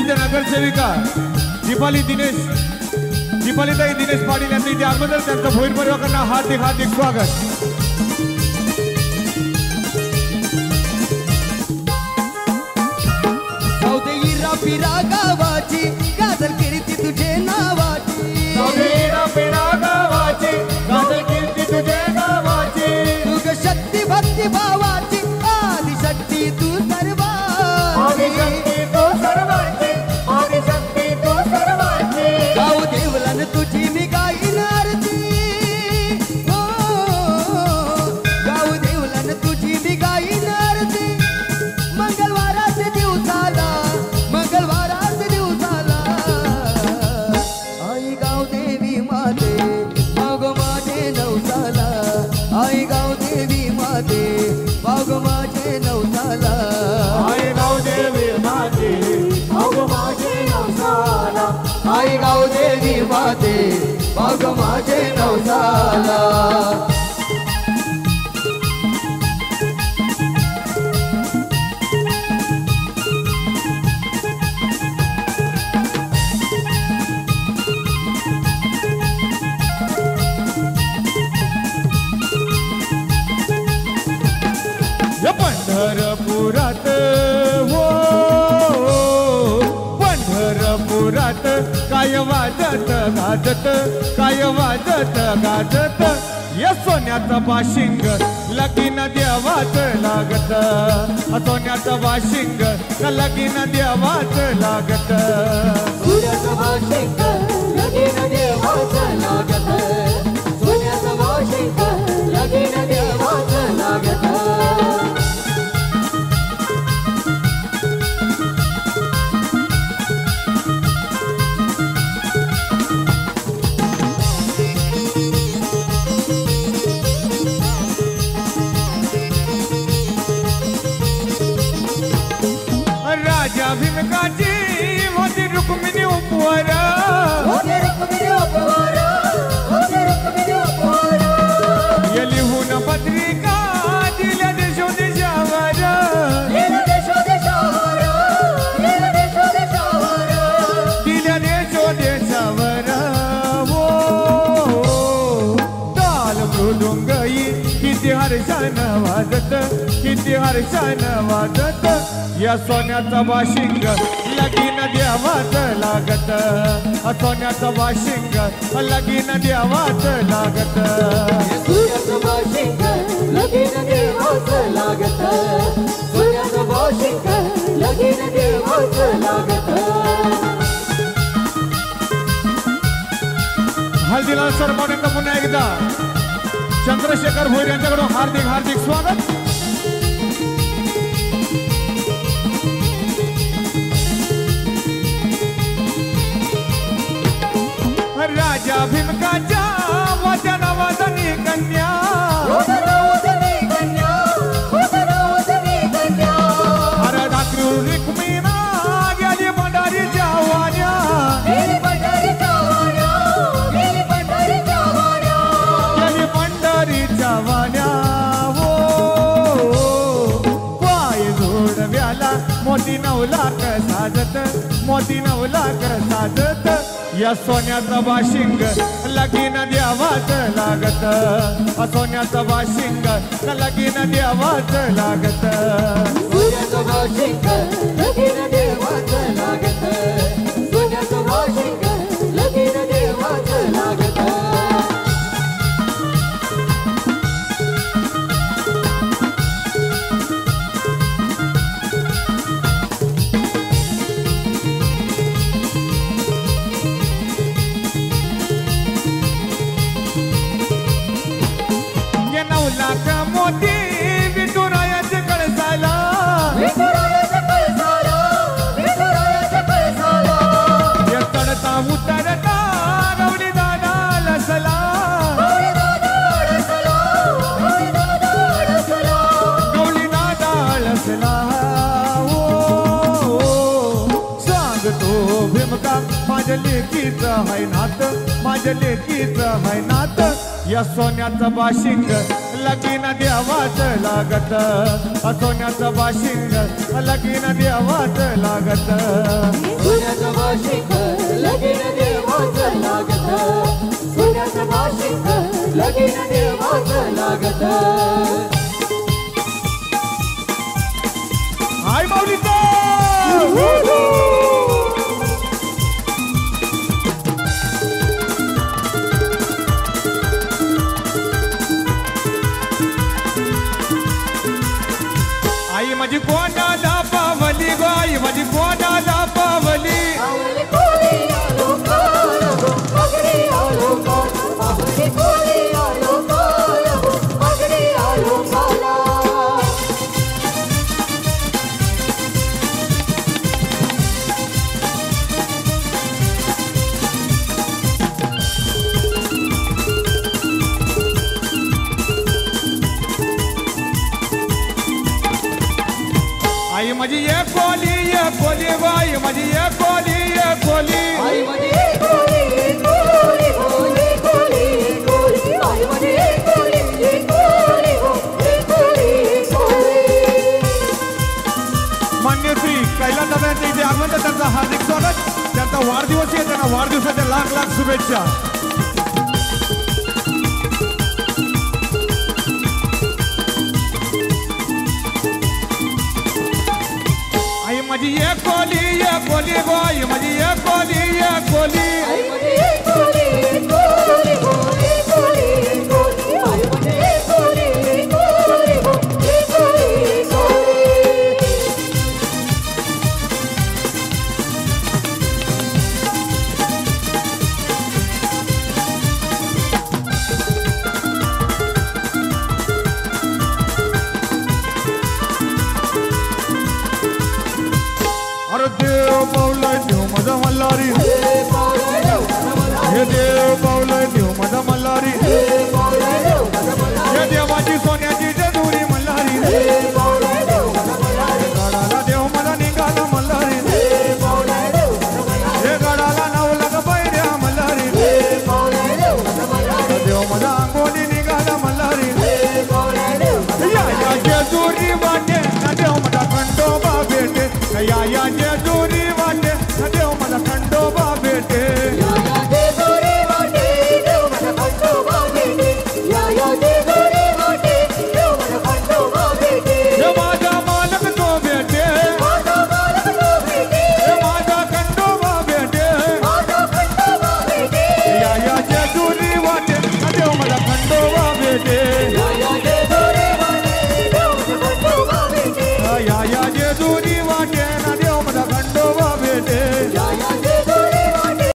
प्रसिद्ध नगरसेविका दीपालीताई दिनेश पाटील यांनी इथे अगोदर त्यांचं भोईर परिवारांना हार्दिक हार्दिक स्वागत. सौदेईरा पिरा गावाची गाजल कीर्ती तुझे नावाची. सौदेईरा पिरा गावाची गाजल कीर्ती तुझे नावाची. तुग शक्ती भक्ती भावाची आदिशक्ती तू आदिशक्ती तू सर्वांची. आदिशक्ती तू सर्वांची. गाव देवलन तुझी मी गाईन आरती. हो गाव देवलन तुझी मी गाईन आरती. मंगळवाराच्या दिवसाला आई गाव देवी माते माग माझे नवसाला. आई गाव देवी माते माग माझे नवसाला. आई गाव देवी माते माग माझे नवसाला. आई गाव देवी माते माग माझे नवसाला. पंढरपुरात हो पंढरपुरात काय वाजत गाजत काय वाजत गाजत या सोन्याचं बाशिंग लगीन देवाच लागत. सोन्याचं बाशिंग लगीन देवाच लागत. सोन्याचं बाशिंग लगीन देवाच लागत. सोन्याचं बाशिंग लगीन देवाच लागत. राजा भीमकाची होती रुक्मिणी उपवर. या लिहून पत्रिका दिल्या देशोदेशावर. दिल्या देशोदेशावर. हो ताल मृदुंगई किती हर्षान वाजत किती हर्षान वाजत. या सोन्याचा बाशिंग लगीन देवाच लागत. सोन्याचा बाशिंग लगीन देवाच लागत. सोन्याचं बाशिंग लगीन देवाच लागत. सोन्याचं बाशिंग लगीन देवाच लागत. हल्दीलाल सरपौटांचं पुन्हा एकदा चंद्रशेखर भोईर यांच्याकडून हार्दिक हार्दिक स्वागत. राजा भीमकाच्या वचन वदनी कन्या. हरदाकृ रुक्मिणा गेली पंढरीच्या वाऱ्या. गेली पंढरीच्या वाऱ्या. हो पाय जोडव्याला मोती नवलाक साजत मोती नवलाक साजत. या सोन्याचा बाशिंग लगीन देवाच लागत. सोन्याचा बाशिंग लगीन देवाच लागत. सोन्याचं बाशिंग लगीन देवाच लागत. सोन्याचं बाशिंग लगीन देवाच लागत. लाख मोती विठुरायाचे कळसाला. या चढता उतरता गवळी दादा लसला. गवळी दादा लसला. हो सांगतो भीमका माझ्या लेकीचं हाय नात. माझ्या लेकीचं हाय नात. या सोन्याचं बाशिंग लगीन देवाच लागत सोन्याचं बाशिंग लगीन देवाच लागत सोन्याचं बाशिंग लगीन देवाच लागत सोन्याचं बाशिंग लगीन देवाच लागत हाय माऊलीचा आई माझी कोणाला पावली ग आई माझी कोणाला पावली आई माझी एक कोली बाई माझी एक कोली आई माझी एक कोली आई माझी एक मान्य श्री कैलास दादा यांच्या इथे आगमन तर त्यांचं हार्दिक स्वागत त्यांचा वाढदिवस आहे त्यांना वाढदिवसाच्या लाख लाख शुभेच्छा आई माझी एक कोली बाई माझी एक कोली आई माझी एक कोली आई माझी एक अरे देव पावला देव माझा मल्हारी